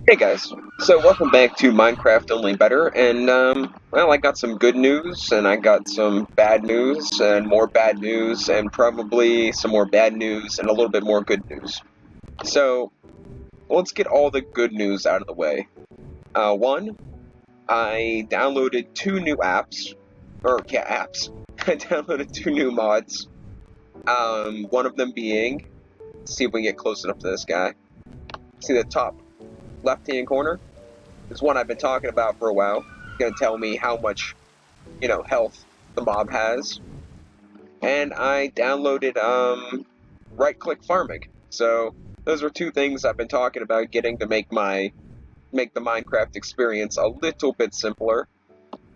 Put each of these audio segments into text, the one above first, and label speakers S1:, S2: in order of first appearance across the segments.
S1: Hey guys, so welcome back to Minecraft Only Better, and well, I got some good news, and I got some bad news, and more bad news, and probably some more bad news, and a little bit more good news. So, let's get all the good news out of the way. One, I downloaded two new apps, or yeah, apps. I downloaded two new mods. One of them being, let's see if we can get close enough to this guy. See the top left-hand corner? It's one I've been talking about for a while. It's gonna tell me how much, health the mob has. And I downloaded right-click farming. So those are two things I've been talking about getting to make the Minecraft experience a little bit simpler.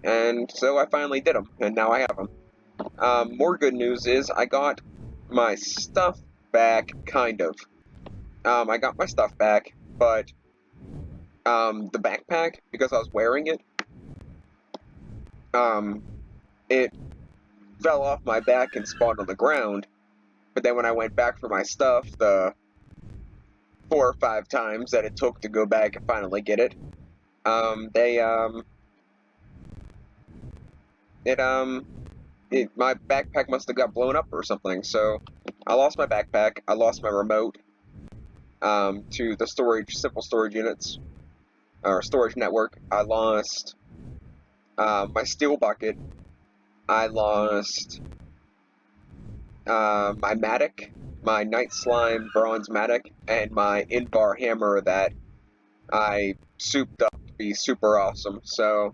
S1: And so I finally did them, and now I have them. More good news is I got my stuff back, kind of. I got my stuff back, but the backpack, because I was wearing it, um, it fell off my back and spawned on the ground. But then when I went back for my stuff, the 4 or 5 times that it took to go back and finally get it, they it my backpack must have got blown up or something. So I lost my backpack. I lost my remote to the simple storage units or storage network. I lost my steel bucket. I lost my Matic, my Night Slime Bronze Matic, and my in-bar hammer that I souped up to be super awesome. So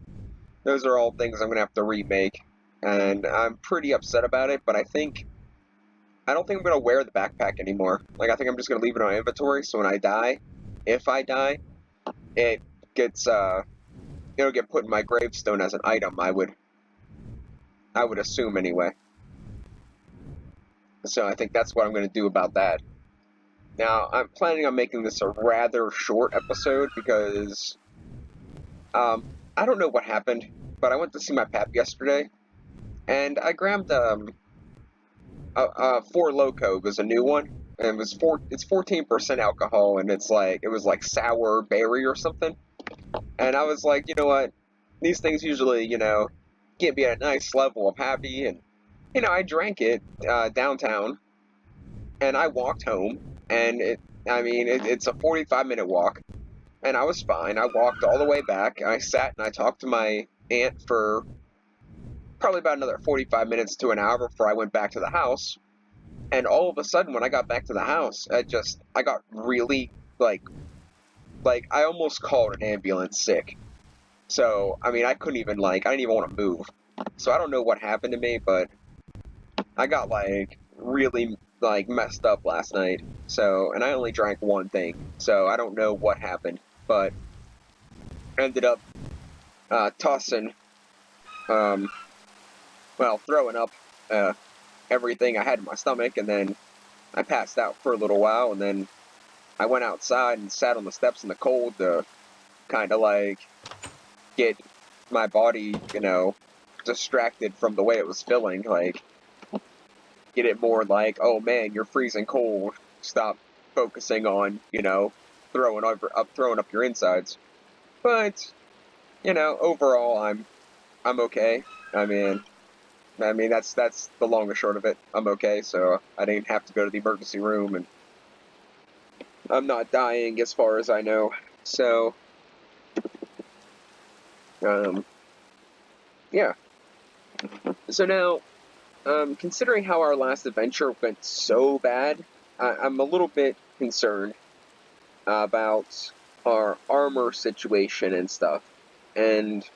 S1: those are all things I'm gonna have to remake, and I'm pretty upset about it. But I don't think I'm gonna wear the backpack anymore. Like I think I'm just gonna leave it on inventory. So when I die, if I die, it gets it'll get put in my gravestone as an item. I would assume anyway. So I think that's what I'm gonna do about that. Now, I'm planning on making this a rather short episode because I don't know what happened, but I went to see my pap yesterday, and I grabbed Four Loko. It was a new one, and it's 14% alcohol, and it was like sour berry or something. And I was like, you know what? These things usually, get me at a nice level of happy, and I drank it downtown, and I walked home, and it's a 45-minute walk. And I was fine. I walked all the way back. I sat and I talked to my aunt for probably about another 45 minutes to an hour before I went back to the house. And all of a sudden, when I got back to the house, I got really, I almost called an ambulance sick. So, I mean, I couldn't even, I didn't even want to move. So I don't know what happened to me, but I got, really, messed up last night. So, and I only drank one thing. So I don't know what happened, but ended up tossing, um, throwing up everything I had in my stomach, and then I passed out for a little while, and then I went outside and sat on the steps in the cold to kind of get my body, distracted from the way it was feeling, get it more oh man, you're freezing cold, stop focusing on, throwing up your insides. But, overall, I'm okay. I mean, that's the long and short of it. I'm okay, so I didn't have to go to the emergency room, and I'm not dying as far as I know. So, um, yeah. So now, considering how our last adventure went so bad, I'm a little bit concerned about our armor situation and stuff. And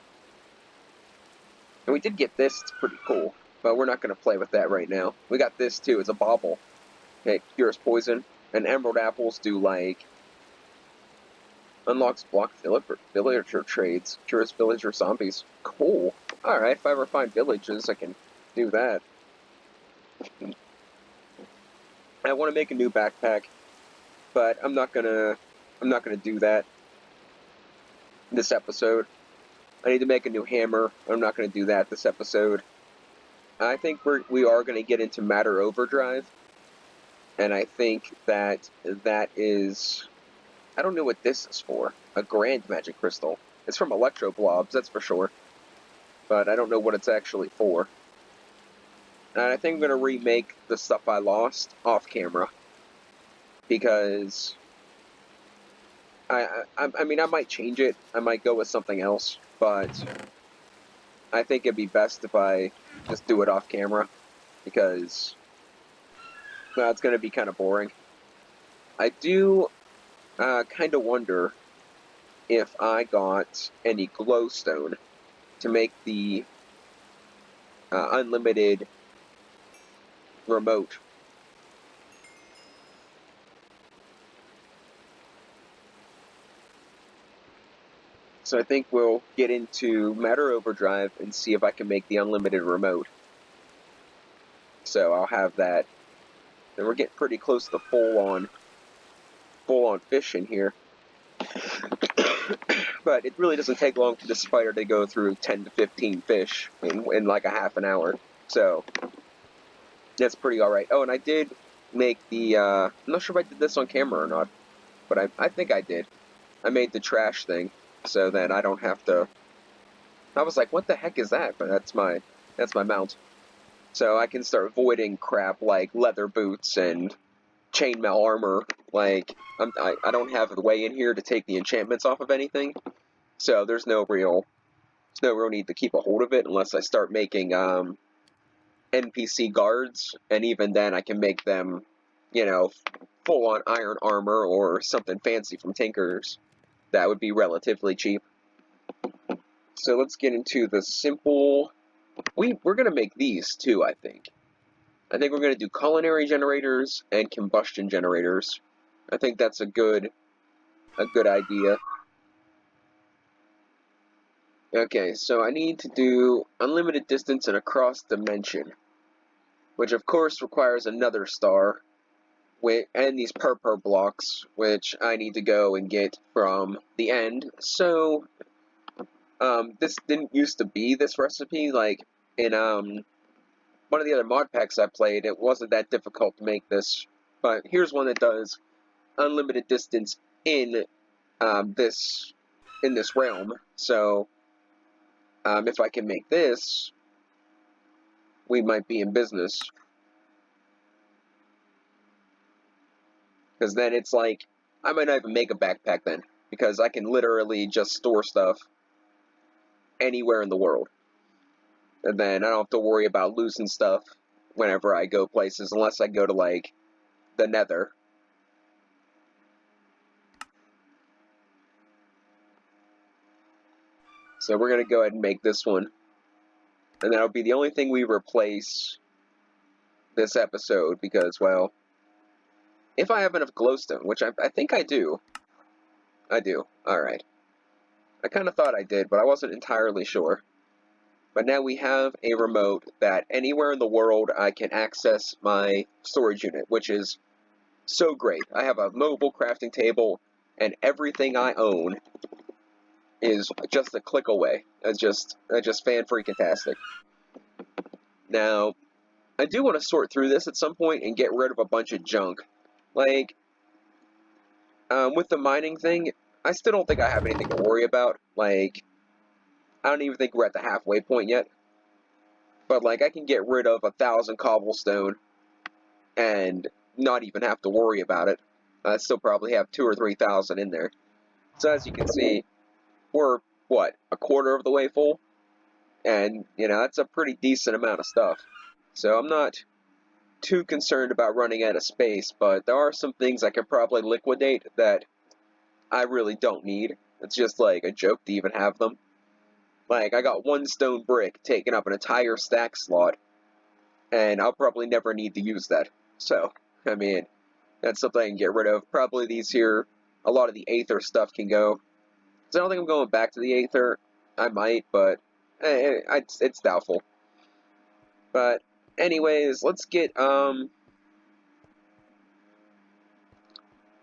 S1: we did get this, it's pretty cool, but we're not going to play with that right now. We got this too, it's a bauble. It cures poison, and emerald apples do unlocks blocked villager trades, cures villager zombies. Cool. Alright, if I ever find villages, I can do that. I want to make a new backpack, but I'm not gonna do that this episode. I need to make a new hammer. I'm not gonna do that this episode. I think we are gonna get into Matter Overdrive, and I think that is. I don't know what this is for. A grand magic crystal. It's from Electro Blobs, that's for sure. But I don't know what it's actually for. And I think I'm going to remake the stuff I lost off camera. Because I mean, I might change it. I might go with something else. But I think it'd be best if I just do it off camera. Because, well, it's going to be kind of boring. I do kind of wonder if I got any glowstone to make the unlimited remote. So I think we'll get into Matter Overdrive and see if I can make the unlimited remote. So I'll have that. And we're getting pretty close to full on fish in here. But it really doesn't take long for the spider to go through 10 to 15 fish in like a half an hour. So that's pretty alright. Oh, and I did make the, I'm not sure if I did this on camera or not, but I think I did. I made the trash thing so that I don't have to. I was like, what the heck is that? But that's my mount. So I can start avoiding crap like leather boots and chainmail armor. Like, I don't have the way in here to take the enchantments off of anything. So there's no real need to keep a hold of it unless I start making NPC guards, and even then I can make them, you know, full on iron armor or something fancy from Tinker's. That would be relatively cheap. So let's get into the simple. We're gonna make these too, I think. I think we're gonna do culinary generators and combustion generators. I think that's a good idea. Okay, so I need to do unlimited distance and across dimension, which of course requires another star, and these purple blocks, which I need to go and get from the end. So, this didn't used to be this recipe. Like in one of the other mod packs I played, it wasn't that difficult to make this. But here's one that does unlimited distance in this realm. So if I can make this, we might be in business. Because then it's like, I might not even make a backpack then. Because I can literally just store stuff anywhere in the world. And then I don't have to worry about losing stuff whenever I go places, unless I go to, like, the Nether. So we're going to go ahead and make this one. And that'll be the only thing we replace this episode, because, well, if I have enough glowstone, which I think I do. I do. Alright. I kind of thought I did, but I wasn't entirely sure. But now we have a remote that anywhere in the world I can access my storage unit, which is so great. I have a mobile crafting table, and everything I own is just a click away. It's just fan-freaking-tastic. Now, I do want to sort through this at some point and get rid of a bunch of junk. Like, with the mining thing, I still don't think I have anything to worry about. Like, I don't even think we're at the halfway point yet. But, like, I can get rid of 1,000 cobblestone and not even have to worry about it. I still probably have 2,000 or 3,000 in there. So as you can see, we're, what, a quarter of the way full? And, you know, that's a pretty decent amount of stuff. So I'm not too concerned about running out of space, but there are some things I could probably liquidate that I really don't need. It's just like a joke to even have them. Like, I got one stone brick taking up an entire stack slot, and I'll probably never need to use that. So, I mean, that's something I can get rid of. Probably these here, a lot of the Aether stuff can go. So I don't think I'm going back to the Aether. I might, but it's doubtful. But anyways, let's get,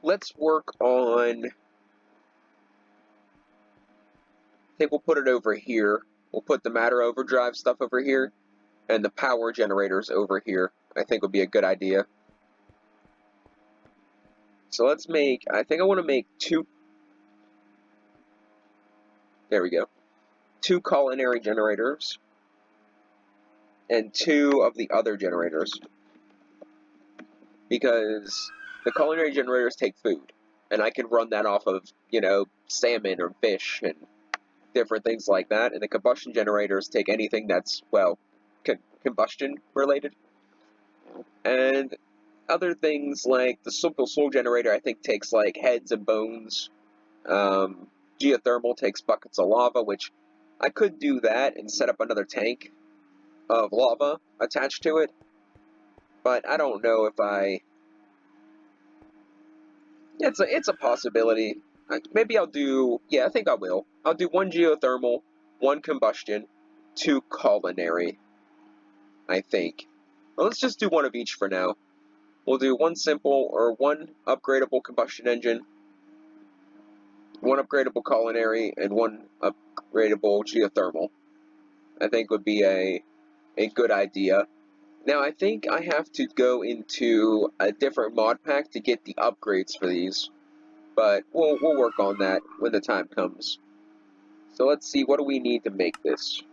S1: let's work on, I think we'll put it over here. We'll put the Matter Overdrive stuff over here, and the power generators over here. I think would be a good idea. So let's make, I think I want to make two, There we go. 2 culinary generators. And 2 of the other generators. Because the culinary generators take food. And I can run that off of, salmon or fish and different things like that. And the combustion generators take anything that's, well, combustion related. And other things like the simple soul generator, I think, takes like heads and bones. Geothermal takes buckets of lava, which I could do that and set up another tank of lava attached to it. But I don't know if I... It's a possibility. Maybe I'll do... Yeah, I think I will. I'll do 1 geothermal, 1 combustion, 2 culinary, I think. Well, let's just do 1 of each for now. We'll do 1 simple or 1 upgradable combustion engine, 1 upgradable culinary, and 1 upgradable geothermal. I think would be a good idea. Now, I think I have to go into a different mod pack to get the upgrades for these, but we'll work on that when the time comes. So let's see, what do we need to make this?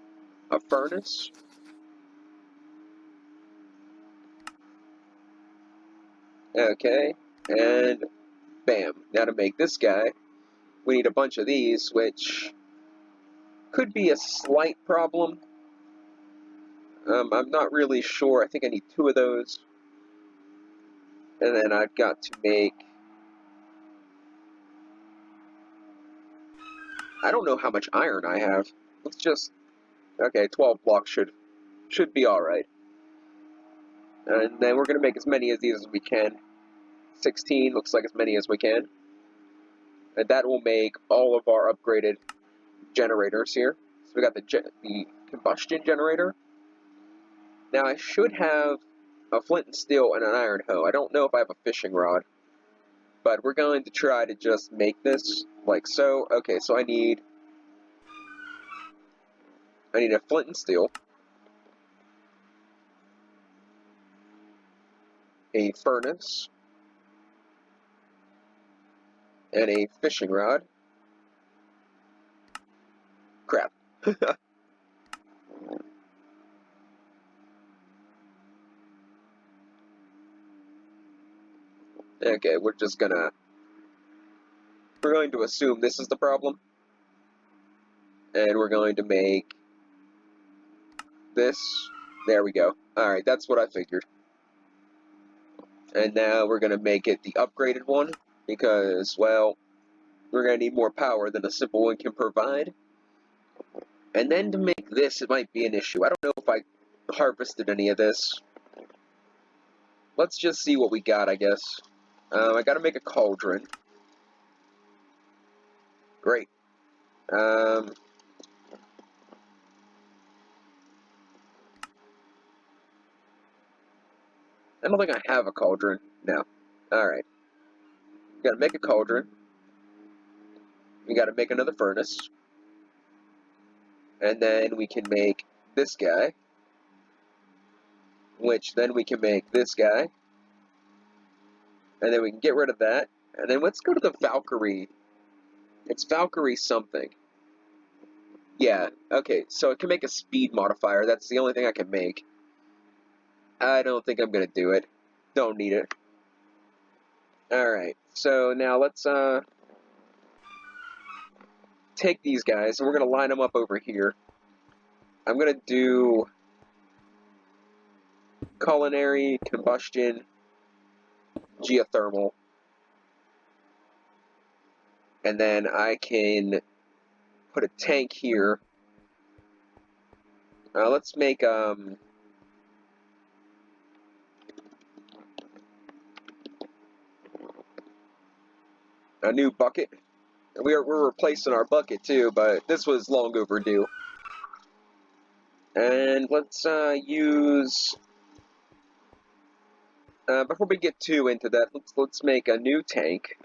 S1: A furnace? Okay, and bam. Now to make this guy, we need a bunch of these, which could be a slight problem. I'm not really sure. I think I need 2 of those. And then I've got to make... I don't know how much iron I have. Let's just... Okay, 12 blocks should be alright. And then we're going to make as many of these as we can. 16 looks like as many as we can. And that will make all of our upgraded generators here. So we got the combustion generator. Now I should have a flint and steel and an iron hoe. I don't know if I have a fishing rod. But we're going to try to just make this like so. Okay, so I need a flint and steel, a furnace, and a fishing rod. Crap. Okay, we're going to assume this is the problem. And we're going to make this. There we go. Alright, that's what I figured. And now we're going to make it the upgraded one, because, well, we're going to need more power than a simple one can provide. And then to make this, it might be an issue. I don't know if I harvested any of this. Let's just see what we got, I guess. I gotta make a cauldron. Great. I don't think I have a cauldron. No. Alright. We gotta make a cauldron. We gotta make another furnace. And then we can make this guy. Which then we can make this guy. And then we can get rid of that. And then let's go to the Valkyrie. It's Valkyrie something. Yeah, okay, so it can make a speed modifier. That's the only thing I can make. I don't think I'm gonna do it. Don't need it. Alright, so now let's take these guys, and we're gonna line them up over here. I'm gonna do culinary, combustion, geothermal, and then I can put a tank here. Let's make a new bucket. We're replacing our bucket too, but this was long overdue. And let's use... before we get too into that, let's make a new tank.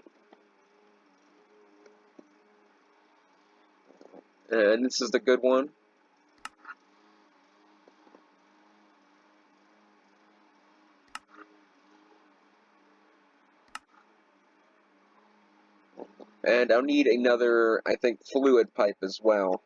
S1: And this is the good one. And I'll need another, I think, fluid pipe as well.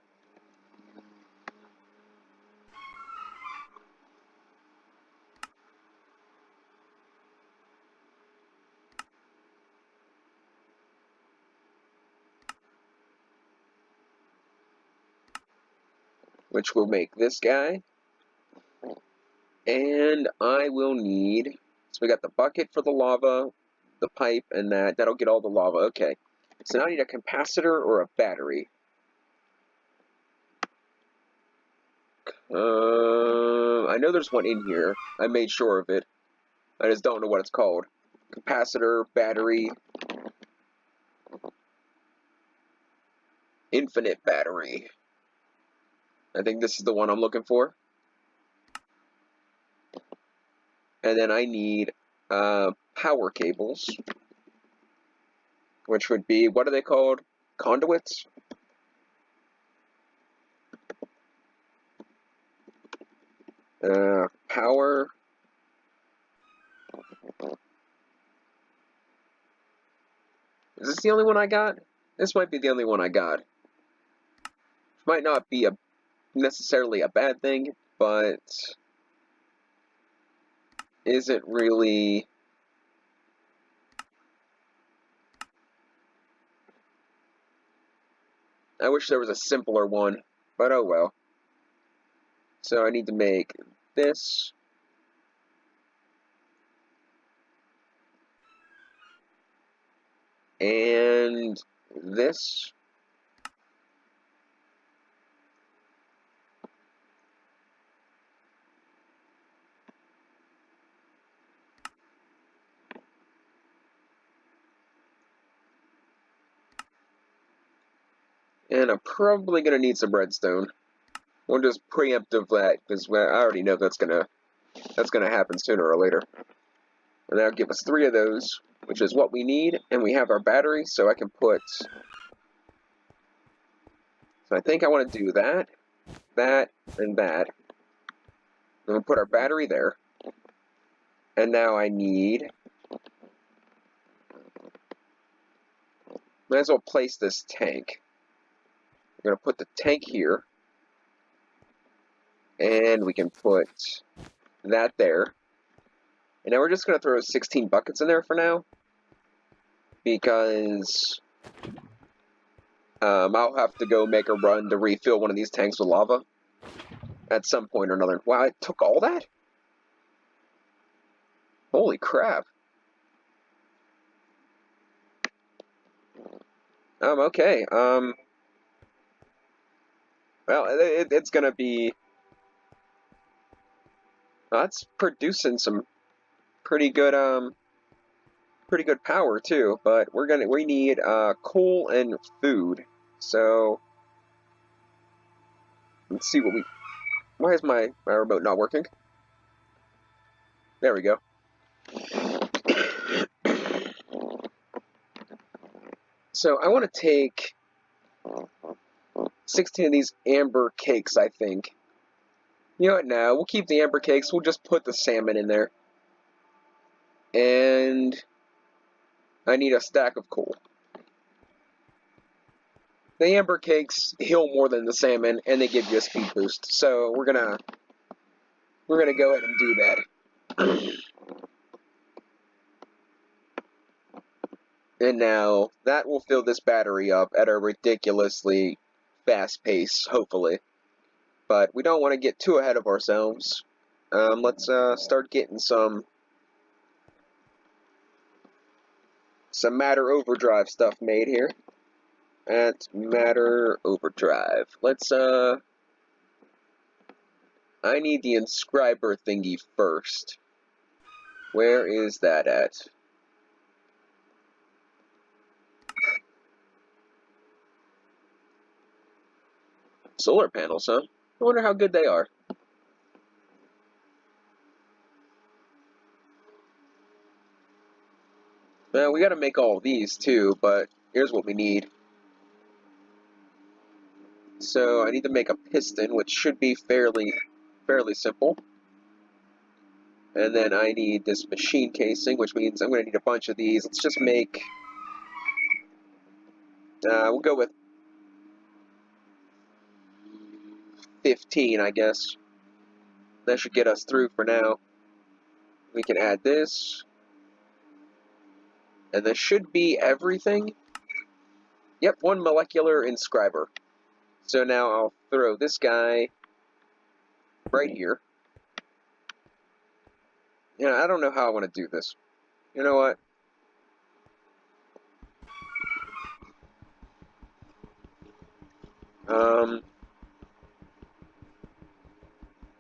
S1: Which will make this guy. And I will need, so we got the bucket for the lava, the pipe, and that'll get all the lava. Okay. So now I need a capacitor or a battery. I know there's one in here. I made sure of it. I just don't know what it's called. Capacitor, battery, infinite battery. I think this is the one I'm looking for. And then I need power cables, which would be, what are they called? Conduits? Power. Is this the only one I got? This might be the only one I got. Might not be necessarily a bad thing, but isn't really. I wish there was a simpler one, but oh well. So I need to make this. And this. And I'm probably going to need some redstone. We'll just preemptive that, because I already know that's gonna happen sooner or later. And that'll give us 3 of those, which is what we need, and we have our battery, so I can put. So I think I want to do that, and that. And we'll put our battery there. And now I need. Might as well place this tank. We're going to put the tank here. And we can put that there. And now we're just going to throw 16 buckets in there for now. Because I'll have to go make a run to refill one of these tanks with lava. At some point or another. Wow, it took all that? Holy crap. Okay. Well, it's going to be. That's producing some pretty good power too, but we need coal and food. So let's see why is my remote not working? There we go. So I want to take 16 of these amber cakes, I think. You know what, now we'll keep the amber cakes, we'll just put the salmon in there. And I need a stack of coal. The amber cakes heal more than the salmon, and they give you a speed boost. So we're gonna go ahead and do that. And now that will fill this battery up at a ridiculously fast pace, hopefully. But we don't want to get too ahead of ourselves. Let's start getting some Matter Overdrive stuff made here. At Matter Overdrive. Let's I need the inscriber thingy first. Where is that at? Solar panels, huh? I wonder how good they are. Now, we gotta make all of these too, but here's what we need. So, I need to make a piston, which should be fairly simple. And then I need this machine casing, which means I'm gonna need a bunch of these. Let's just make We'll go with 15, I guess. That should get us through for now. We can add this. And this should be everything. Yep, 1 molecular inscriber. So now I'll throw this guy right here. Yeah, I don't know how I want to do this. You know what?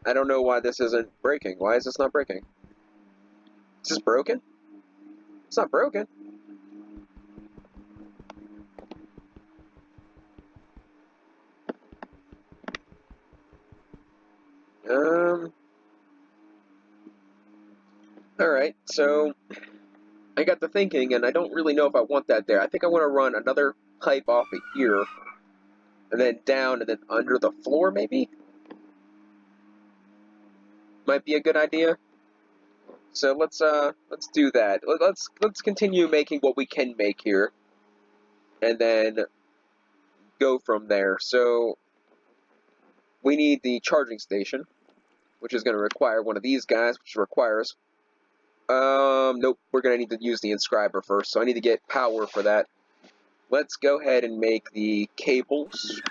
S1: I don't know why this isn't breaking. Why is this not breaking? Is this broken? It's not broken. Alright, so I got to thinking, and I don't really know if I want that there. I think I want to run another pipe off of here, and then down, and then under the floor, maybe? Might be a good idea. So let's do that. Let's continue making what we can make here, and then go from there. So we need the charging station, which is going to require one of these guys, which requires nope, we're going to need to use the inscriber first, so I need to get power for that. Let's go ahead and make the cables.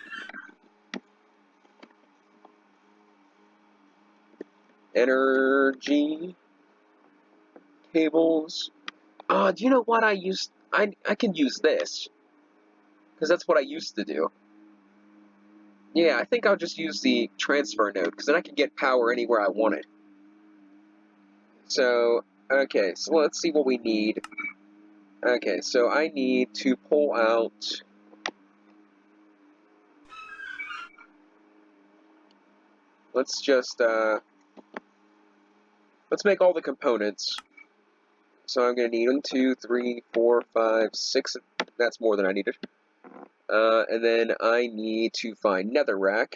S1: Energy. Cables. Do you know what I used? I can use this, because that's what I used to do. Yeah, I think I'll just use the transfer node, because then I can get power anywhere I want it. So, okay, so let's see what we need. Okay, so I need to pull out... Let's just, let's make all the components. So I'm going to need 1, 2, 3, 4, 5, 6. That's more than I needed. And then I need to find netherrack.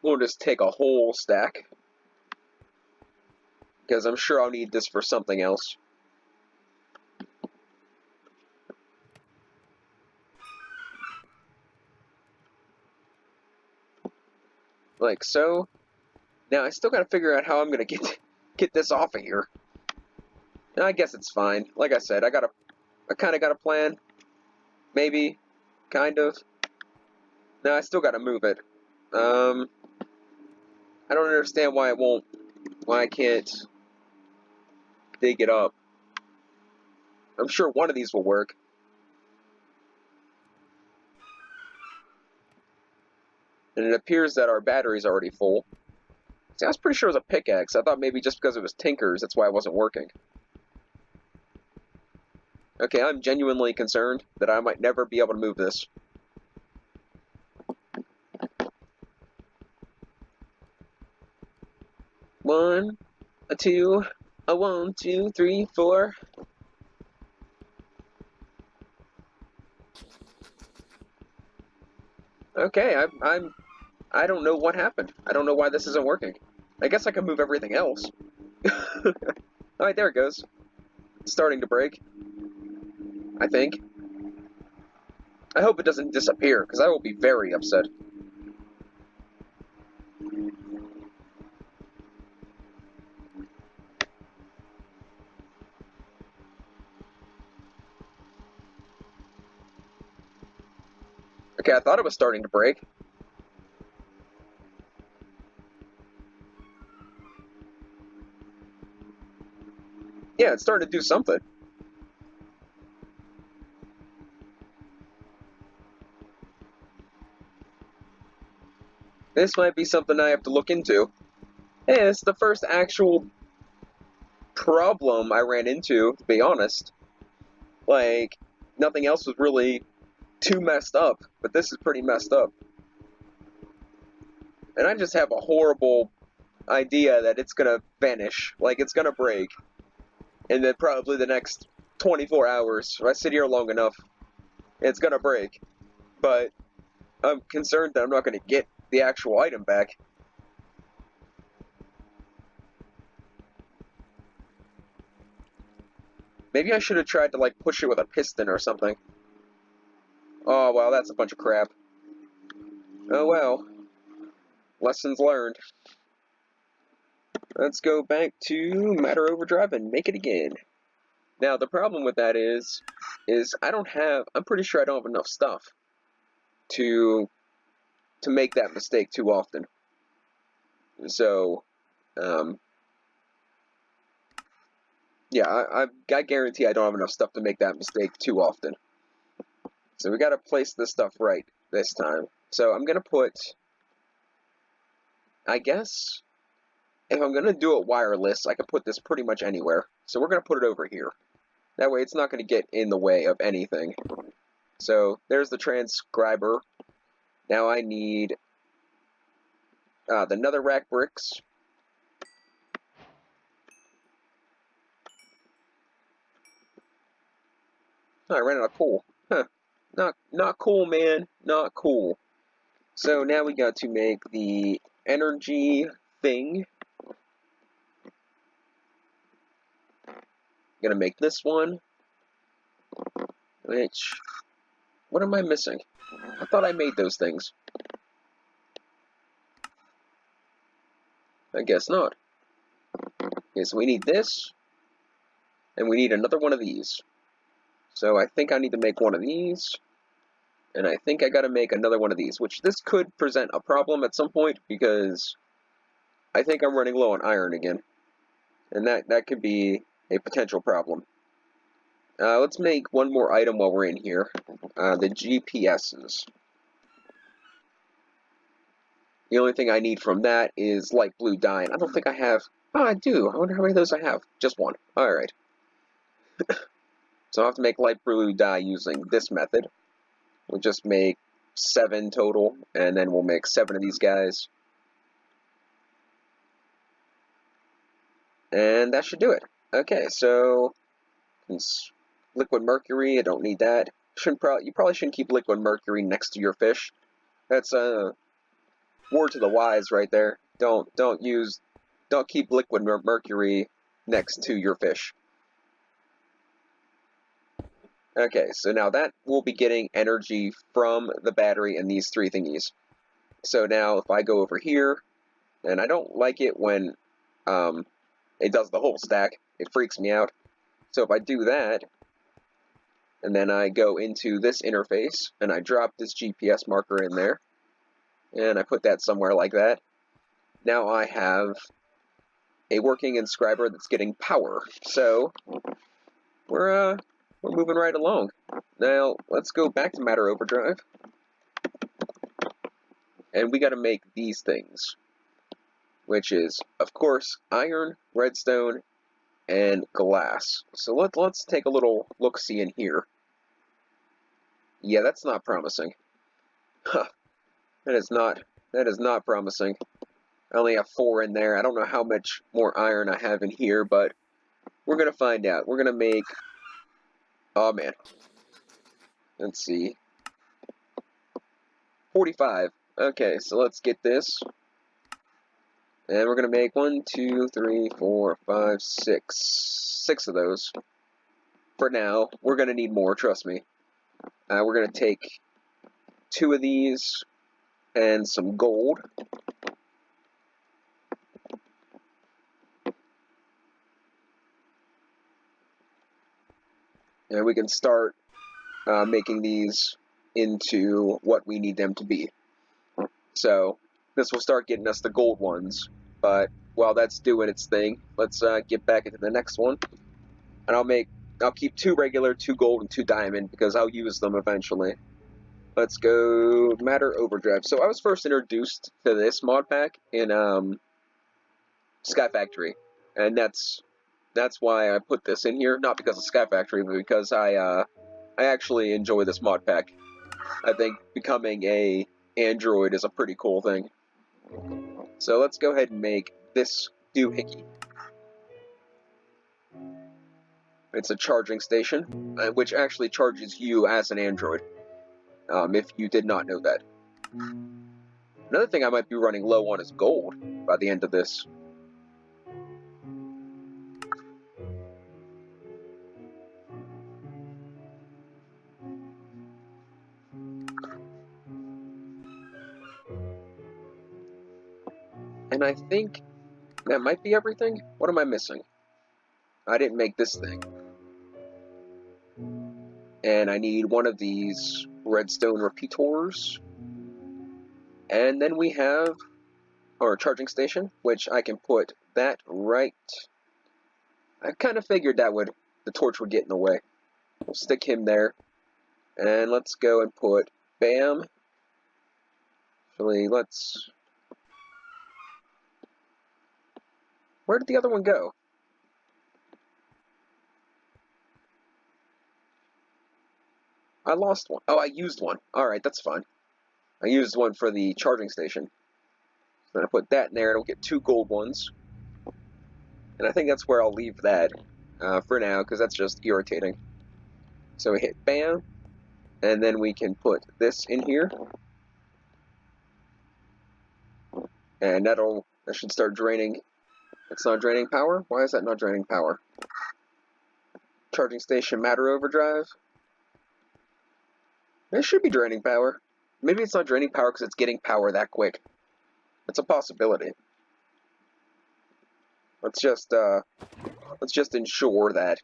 S1: We'll just take a whole stack, because I'm sure I'll need this for something else. Like so. Now I still gotta figure out how I'm gonna get this off of here. And I guess it's fine. Like I said, I kinda got a plan. Maybe. Kind of. No, I still gotta move it. I don't understand why I can't dig it up. I'm sure one of these will work. And it appears that our battery's already full. See, I was pretty sure it was a pickaxe. I thought maybe just because it was Tinker's, that's why it wasn't working. Okay, I'm genuinely concerned that I might never be able to move this. One, a two, a 1, 2, 3, 4. Okay, I don't know what happened. I don't know why this isn't working. I guess I can move everything else. Alright, there it goes. It's starting to break. I think. I hope it doesn't disappear, because I will be very upset. Okay, I thought it was starting to break. Yeah, it's starting to do something. This might be something I have to look into. Hey, it's the first actual problem I ran into, to be honest. Like, nothing else was really too messed up, but this is pretty messed up. And I just have a horrible idea that it's gonna vanish, like it's gonna break, and then probably the next 24 hours, if I sit here long enough, it's gonna break. But I'm concerned that I'm not gonna get the actual item back. Maybe I should have tried to, like, push it with a piston or something. Oh, well, that's a bunch of crap. Oh, well. Lessons learned. Let's go back to Matter Overdrive and make it again. Now, the problem with that is I'm pretty sure I don't have enough stuff to make that mistake too often. So, yeah, I guarantee I don't have enough stuff to make that mistake too often. So we gotta place this stuff right this time. So I'm gonna put, I guess, if I'm gonna do it wireless, I can put this pretty much anywhere. So we're gonna put it over here. That way it's not gonna get in the way of anything. So there's the transcriber. Now I need the netherrack bricks. Oh, I ran out of coal. Huh. Not cool, man. Not cool. So now we got to make the energy thing. Gonna make this one. Which, what am I missing? I thought I made those things. I guess not. Okay, so we need this, and we need another one of these. So I think I need to make one of these, and I think I gotta make another one of these, which this could present a problem at some point, because I think I'm running low on iron again. And that could be a potential problem. Let's make one more item while we're in here. The GPSs. The only thing I need from that is light blue dye, and I don't think I have... Oh, I do. I wonder how many of those I have. Just one. Alright. So I'll have to make light blue dye using this method. We'll just make 7 total, and then we'll make 7 of these guys. And that should do it. Okay, so... liquid mercury, I don't need that. You probably shouldn't keep liquid mercury next to your fish. That's word to the wise right there. Don't keep liquid mercury next to your fish. Okay, so now that will be getting energy from the battery and these 3 thingies. So now if I go over here, and I don't like it when it does the whole stack, it freaks me out. So if I do that, and then I go into this interface, and I drop this GPS marker in there, and I put that somewhere like that, now I have a working inscriber that's getting power. So we're moving right along. Now let's go back to Matter Overdrive, and we got to make these things, which is of course iron, redstone, and glass. So let's take a little look-see in here. Yeah, that's not promising. Huh. That is not promising. I only have 4 in there. I don't know how much more iron I have in here, but we're gonna find out. We're gonna make... Oh man. Let's see. 45. Okay, so let's get this. And we're gonna make 1, 2, 3, 4, 5, 6. 6 of those. For now. We're gonna need more, trust me. We're gonna take 2 of these and some gold. And we can start making these into what we need them to be. So this will start getting us the gold ones. But while that's doing its thing, let's get back into the next one. And I'll keep 2 regular, 2 gold, and 2 diamond because I'll use them eventually. Let's go Matter Overdrive. So I was first introduced to this mod pack in Sky Factory, and that's why I put this in here. Not because of Sky Factory, but because I actually enjoy this mod pack. I think becoming a android is a pretty cool thing. So let's go ahead and make this doohickey. It's a charging station, which actually charges you as an android, if you did not know that. Another thing I might be running low on is gold by the end of this. And I think that might be everything. What am I missing? I didn't make this thing. And I need one of these redstone repeaters. And then we have our charging station, which I can put that right. I kind of figured the torch would get in the way. We'll stick him there. And let's go and put bam. Actually, where did the other one go? I lost one. Oh, I used one. Alright, that's fine. I used one for the charging station. So I put that in there, and I'll get 2 gold ones. And I think that's where I'll leave that for now, because that's just irritating. So we hit bam, and then we can put this in here. And that should start draining. It's not draining power? Why is that not draining power? Charging station matter overdrive. It should be draining power. Maybe it's not draining power because it's getting power that quick. It's a possibility. Let's just ensure that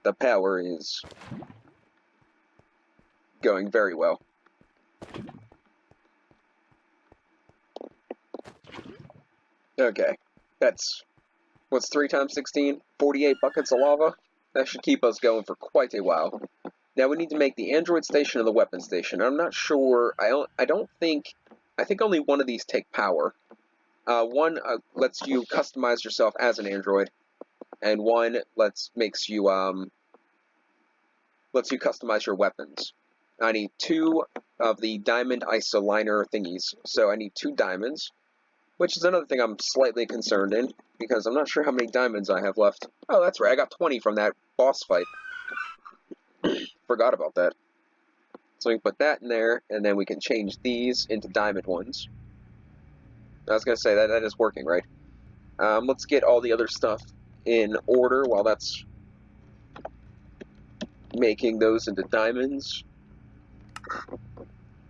S1: the power is going very well. Okay, that's what's 3 times 16? 48 buckets of lava. That should keep us going for quite a while. Now we need to make the android station and the weapon station. I'm not sure. I think only one of these take power. One lets you customize yourself as an android, and one lets you customize your weapons. I need 2 of the diamond isoliner thingies, so I need 2 diamonds, which is another thing I'm slightly concerned in, because I'm not sure how many diamonds I have left. Oh, that's right, I got 20 from that boss fight. Forgot about that. So we can put that in there, and then we can change these into diamond ones. I was going to say that is working, right? Let's get all the other stuff in order while that's making those into diamonds.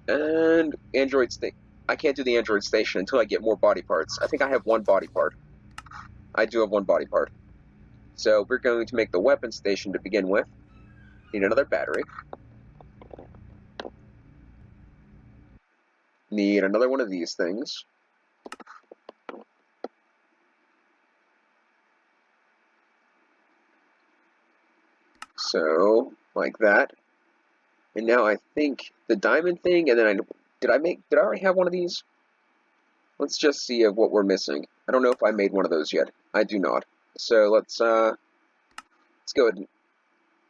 S1: And android station. I can't do the android station until I get more body parts. I think I have 1 body part. I do have 1 body part. So we're going to make the weapon station to begin with. Need another battery. Need another one of these things. So, like that. And now I think the diamond thing, and then did I already have one of these? Let's just see what we're missing. I don't know if I made one of those yet. I do not. So let's go ahead.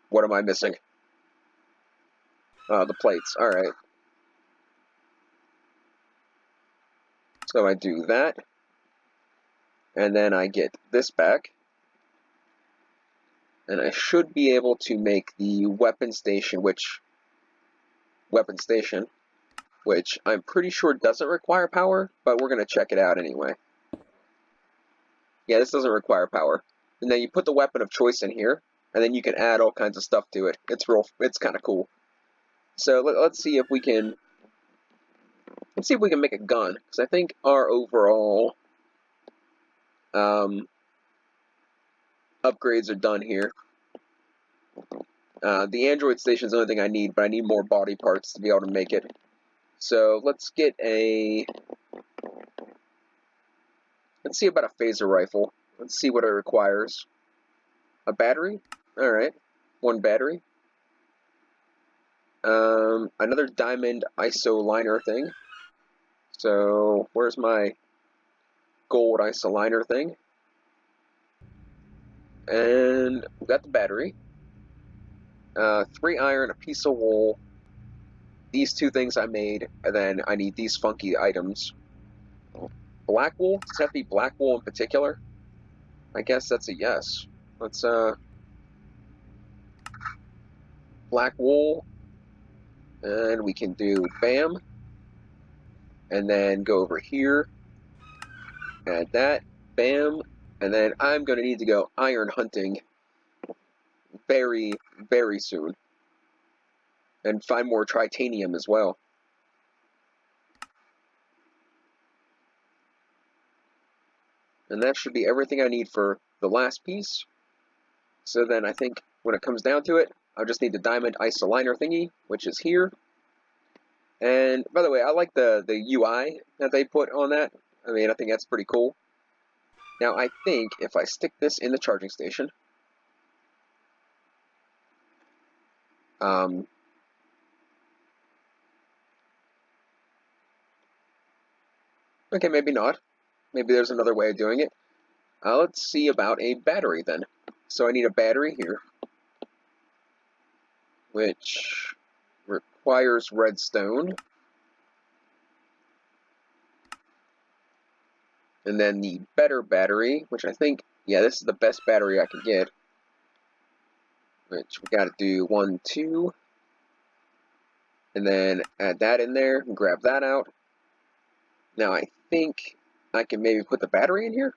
S1: What am I missing? The plates. Alright. So I do that. And then I get this back. And I should be able to make the weapon station, which I'm pretty sure doesn't require power, but we're going to check it out anyway. Yeah, this doesn't require power. And then you put the weapon of choice in here, and then you can add all kinds of stuff to it. It's kind of cool. So let's see if we can make a gun, because I think our overall upgrades are done here. The android station is the only thing I need, but I need more body parts to be able to make it. So let's see about a phaser rifle. Let's see what it requires. A battery? Alright. 1 battery. Another diamond isoliner thing. So, where's my gold isoliner thing? And we got the battery. 3 iron, a piece of wool. These 2 things I made, and then I need these funky items. Black wool? Does that have to be black wool in particular? I guess that's a yes. Let's, black wool. And we can do bam. And then go over here. Add that. Bam. And then I'm going to need to go iron hunting very, very soon. And find more titanium as well. And that should be everything I need for the last piece. So then I think when it comes down to it, I'll just need the diamond isoliner thingy, which is here. And by the way, I like the UI that they put on that. I mean, I think that's pretty cool. Now I think if I stick this in the charging station, okay, maybe not. Maybe there's another way of doing it. Let's see about a battery then. So I need a battery here, which requires redstone. And then the better battery, which I think, yeah, this is the best battery I can get. Which we gotta do 1, 2. And then add that in there and grab that out. Now I think I can maybe put the battery in here.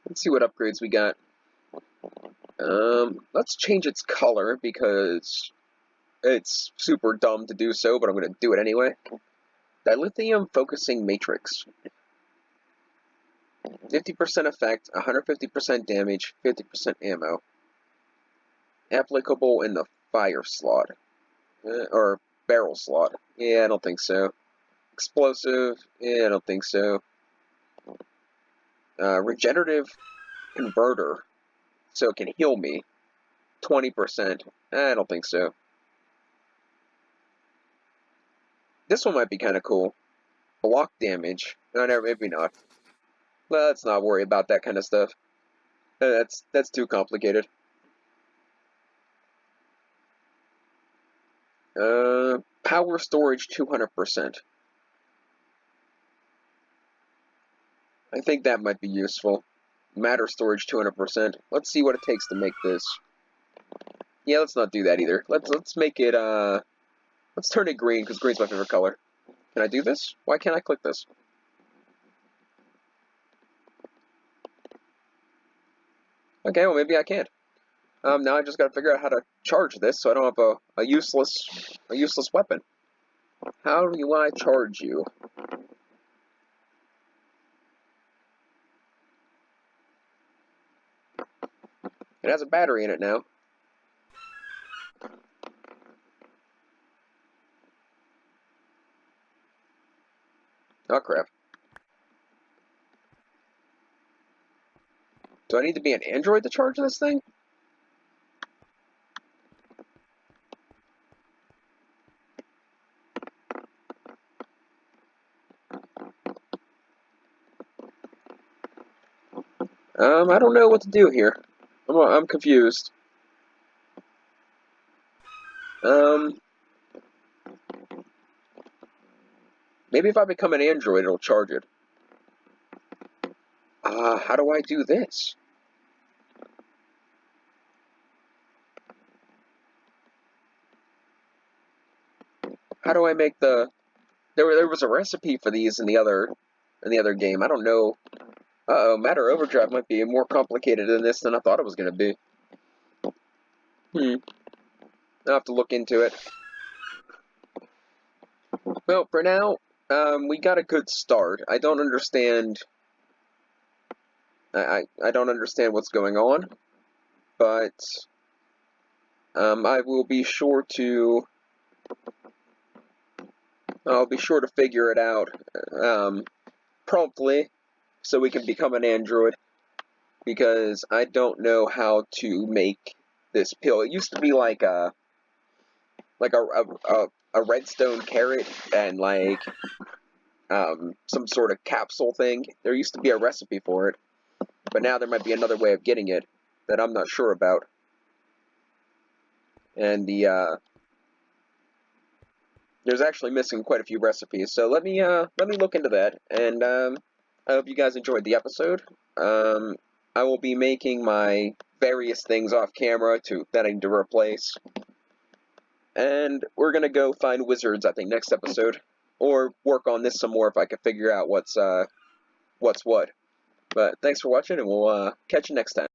S1: Let's see what upgrades we got. Let's change its color because it's super dumb to do so, but I'm going to do it anyway. Dilithium Focusing Matrix. 50% effect, 150% damage, 50% ammo. Applicable in the fire slot. Or barrel slot. Yeah, I don't think so. Explosive. Yeah, I don't think so. Regenerative Converter. So it can heal me. 20%. I don't think so. This one might be kind of cool. Block damage. No, maybe not. Let's not worry about that kind of stuff. That's too complicated. Power storage 200%. I think that might be useful. Matter storage 200%. Let's see what it takes to make this. Yeah, let's not do that either. Let's make it let's turn it green because green's my favorite color. Can I do this? Why can't I click this? Okay, well maybe I can't. Now I just gotta figure out how to charge this so I don't have a useless weapon. How do I charge you? It has a battery in it now. Oh crap. Do I need to be an android to charge this thing? I don't know what to do here. I'm confused. Maybe if I become an android, it'll charge it. How do I do this? How do I make the... There was a recipe for these in the other game. I don't know. Uh-oh, Matter Overdrive might be more complicated than this than I thought it was going to be. I'll have to look into it. Well, for now, we got a good start. I don't understand... I don't understand what's going on, but I will be sure to... I'll be sure to figure it out promptly so we can become an android, because I don't know how to make this pill. It used to be like a redstone carrot and like some sort of capsule thing. There used to be a recipe for it, but now there might be another way of getting it that I'm not sure about. And there's actually missing quite a few recipes. So let me look into that. And I hope you guys enjoyed the episode. I will be making my various things off camera that I need to replace. And we're gonna go find wizards, I think, next episode. Or work on this some more if I can figure out what's what. But thanks for watching, and we'll catch you next time.